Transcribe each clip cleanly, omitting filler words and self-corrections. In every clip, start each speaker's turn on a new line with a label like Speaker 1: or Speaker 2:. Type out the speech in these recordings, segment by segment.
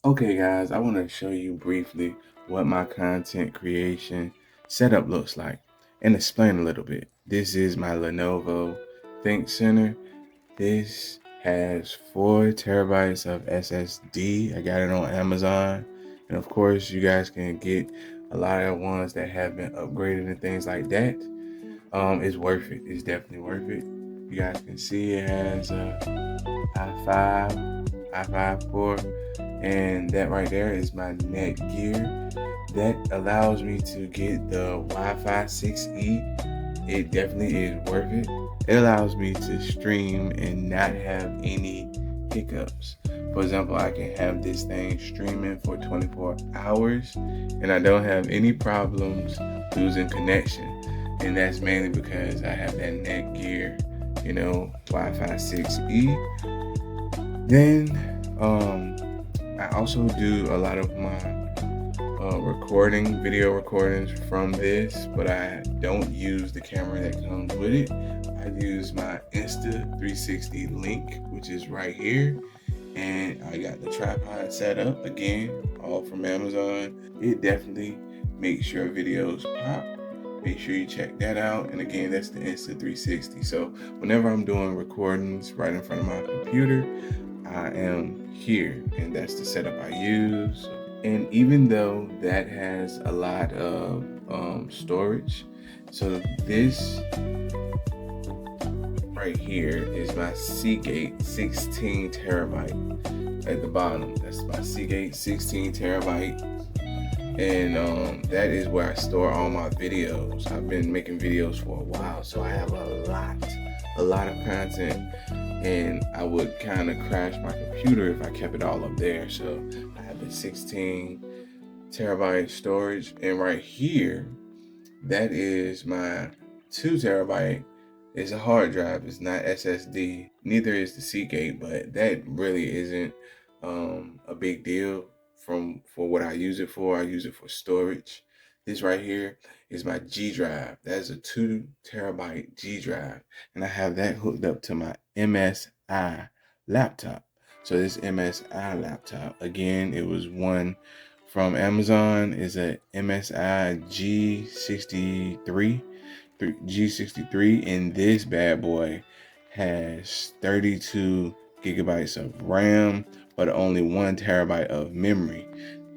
Speaker 1: Okay guys, I want to show you briefly what my content creation setup looks like and explain a little bit. This is my Lenovo ThinkCenter. This has 4 terabytes of SSD. I got it on Amazon. And of course, you guys can get a lot of ones that have been upgraded and things like that. It's worth it. It's definitely worth it. You guys can see it has i5 core, and that right there is my Netgear. That allows me to get the Wi-Fi 6E. It definitely is worth it. It allows me to stream and not have any hiccups. For example, I can have this thing streaming for 24 hours and I don't have any problems losing connection. And that's mainly because I have that Netgear, Wi-Fi 6E. Then I also do a lot of my video recordings from this, but I don't use the camera that comes with it. I use my Insta360 link, which is right here, and I got the tripod set up, again, all from Amazon. It definitely makes your videos pop. Make sure you check that out. And again, that's the Insta360. So whenever I'm doing recordings right in front of my computer, I am here, and that's the setup I use. And even though that has a lot of storage, so this right here is my Seagate 16 terabyte at the bottom. That's my Seagate 16 terabyte. And that is where I store all my videos. I've been making videos for a while, so I have a lot of content, and I would kind of crash my computer if I kept it all up there. So I have the 16 terabyte storage, and right here, that is my 2 terabyte. It's a hard drive. It's not SSD. Neither is the Seagate, but that really isn't a big deal for what I use it for. I use it for storage. This right here is my G drive. That's a 2 terabyte G drive, and I have that hooked up to my MSI laptop. So this MSI laptop, again, it was one from Amazon. Is a MSI G63, and this bad boy has 32 gigabytes of RAM, but only 1 terabyte of memory.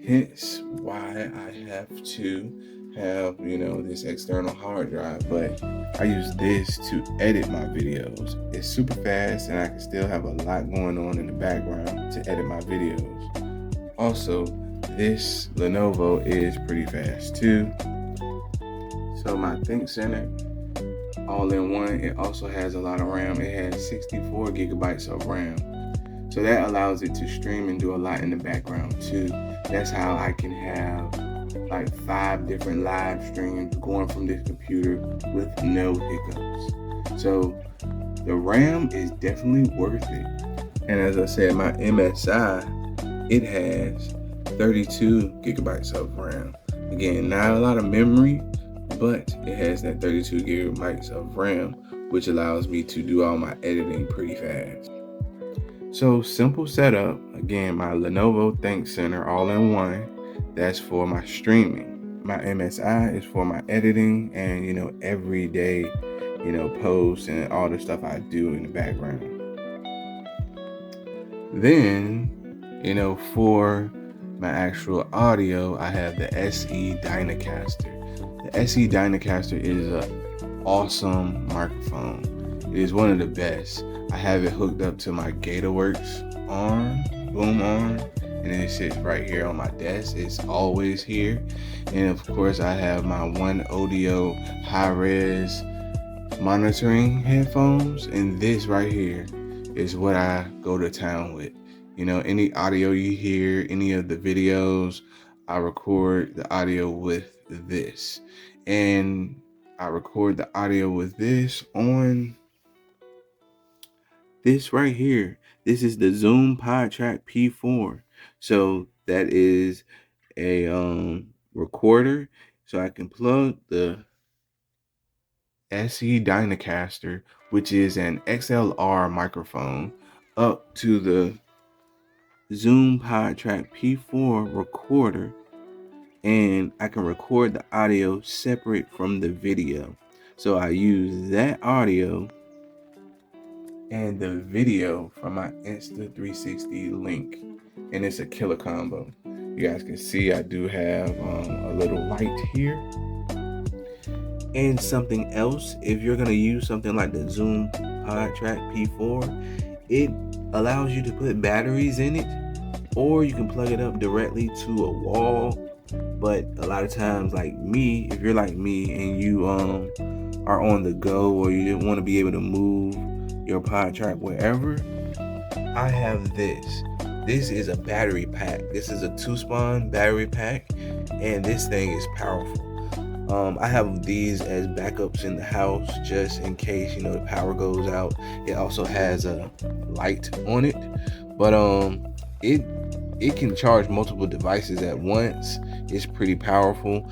Speaker 1: Hence why I have to have, this external hard drive, but I use this to edit my videos. It's super fast, and I can still have a lot going on in the background to edit my videos. Also, this Lenovo is pretty fast too. So my ThinkCenter, all in one, it also has a lot of RAM. It has 64 gigabytes of RAM. So that allows it to stream and do a lot in the background too. That's how I can have like 5 different live streams going from this computer with no hiccups. So the RAM is definitely worth it. And as I said, my MSI, it has 32 gigabytes of RAM. Again, not a lot of memory, but it has that 32 gigabytes of RAM, which allows me to do all my editing pretty fast. So simple setup. Again, my Lenovo ThinkCenter all in one. That's for my streaming. My MSI is for my editing and everyday posts and all the stuff I do in the background. Then for my actual audio, I have the SE Dynacaster. The SE Dynacaster is an awesome microphone. It is one of the best. I have it hooked up to my GatorWorks boom arm, and it sits right here on my desk. It's always here. And of course, I have my One Audio high-res monitoring headphones, and this right here is what I go to town with. Any audio you hear, any of the videos, I record the audio with this. And I record the audio with this on this right here. This is the Zoom Podtrak P4. So that is a recorder. So I can plug the SE Dynacaster, which is an XLR microphone, up to the Zoom Podtrak P4 recorder, and I can record the audio separate from the video. So I use that audio and the video from my Insta360 link, and it's a killer combo. You guys can see I do have a little light here. And something else, if you're gonna use something like the Zoom Podtrak P4, it allows you to put batteries in it, or you can plug it up directly to a wall. But a lot of times, like me, if you're like me and you are on the go, or you didn't want to be able to move your Podtrak wherever, I have this. This is a battery pack. This is a 2-spawn battery pack, and this thing is powerful. I have these as backups in the house just in case, the power goes out. It also has a light on it, but it can charge multiple devices at once. It's pretty powerful.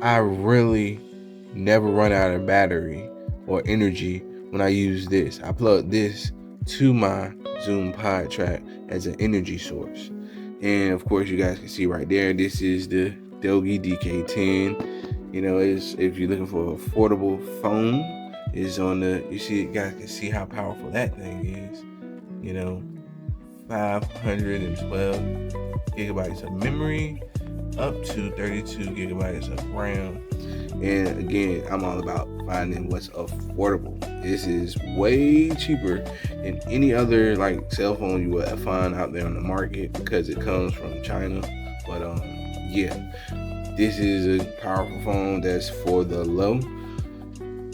Speaker 1: I really never run out of battery or energy when I use this. I plug this to my Zoom Podtrak as an energy source. And of course, you guys can see right there, this is the Doge DK10. If you're looking for an affordable phone, is on the, you guys can see how powerful that thing is. 512 gigabytes of memory, up to 32 gigabytes of RAM. And again, I'm all about finding what's affordable. This is way cheaper than any other cell phone you will find out there on the market because it comes from China. But yeah, this is a powerful phone that's for the low.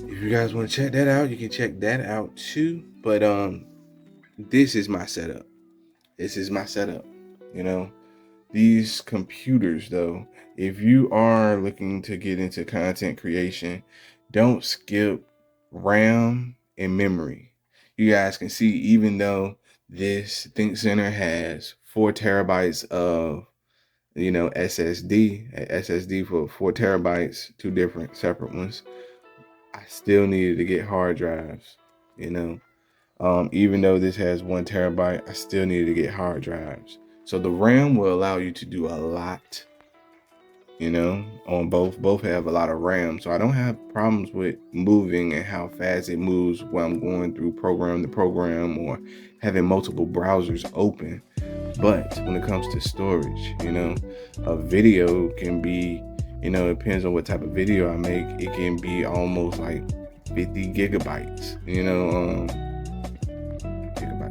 Speaker 1: If you guys want to check that out, you can check that out too. But this is my setup. These computers, though, if you are looking to get into content creation, don't skip RAM and memory. You guys can see, even though this ThinkCenter has 4 terabytes of SSD for 4 terabytes, 2 different separate ones, I still needed to get hard drives. Even though this has 1 terabyte, I still needed to get hard drives. So the RAM will allow you to do a lot, on both have a lot of RAM. So I don't have problems with moving and how fast it moves when I'm going through program to program or having multiple browsers open. But when it comes to storage, a video can be, it depends on what type of video I make. It can be almost like 50 gigabytes,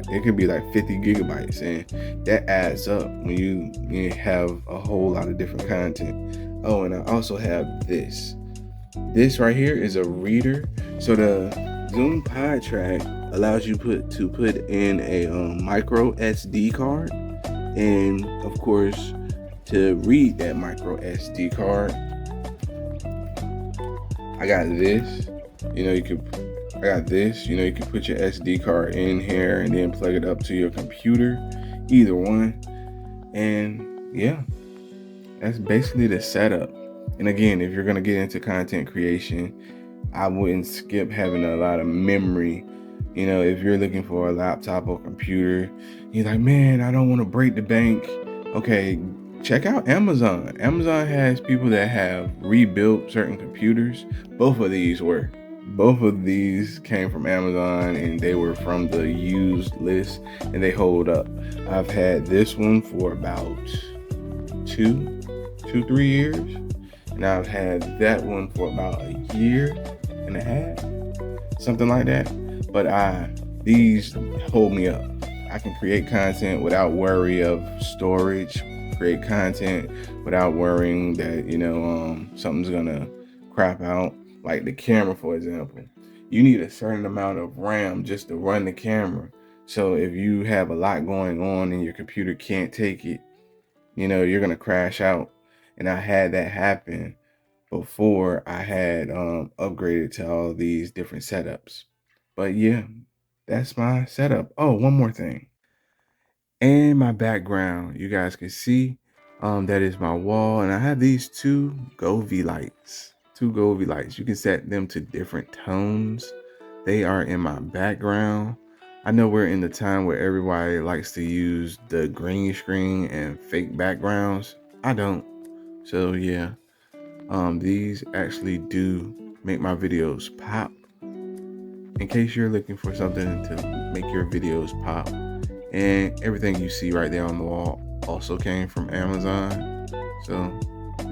Speaker 1: it could be like 50 gigabytes, and that adds up when you have a whole lot of different content. Oh, and I also have this. This right here is a reader. So the Zoom Podtrak allows you to put in a micro SD card, and of course to read that micro SD card, I got this. You can put your SD card in here and then plug it up to your computer, either one. And yeah, that's basically the setup. And again, if you're going to get into content creation, I wouldn't skip having a lot of memory. If you're looking for a laptop or computer, you're like, man, I don't want to break the bank. Okay, check out Amazon. Amazon has people that have rebuilt certain computers. Both of these came from Amazon, and they were from the used list, and they hold up. I've had this one for about 3 years, and I've had that one for about a year and a half, something like that. But these hold me up. I can create content without worry of storage, create content without worrying that something's gonna crap out. Like the camera, for example, you need a certain amount of RAM just to run the camera. So if you have a lot going on and your computer can't take it, you're gonna crash out. And I had that happen before I had upgraded to all these different setups. But yeah, that's my setup. Oh, one more thing. And my background, you guys can see that is my wall, and I have these two Govee lights. You can set them to different tones. They are in my background. I know we're in the time where everybody likes to use the green screen and fake backgrounds. I don't. So yeah, these actually do make my videos pop. In case you're looking for something to make your videos pop, and everything you see right there on the wall also came from Amazon. So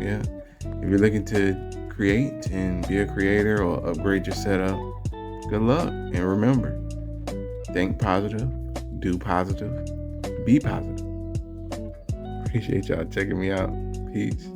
Speaker 1: yeah, if you're looking to create and be a creator or upgrade your setup, good luck. And remember, think positive, do positive, be positive. Appreciate y'all checking me out. Peace.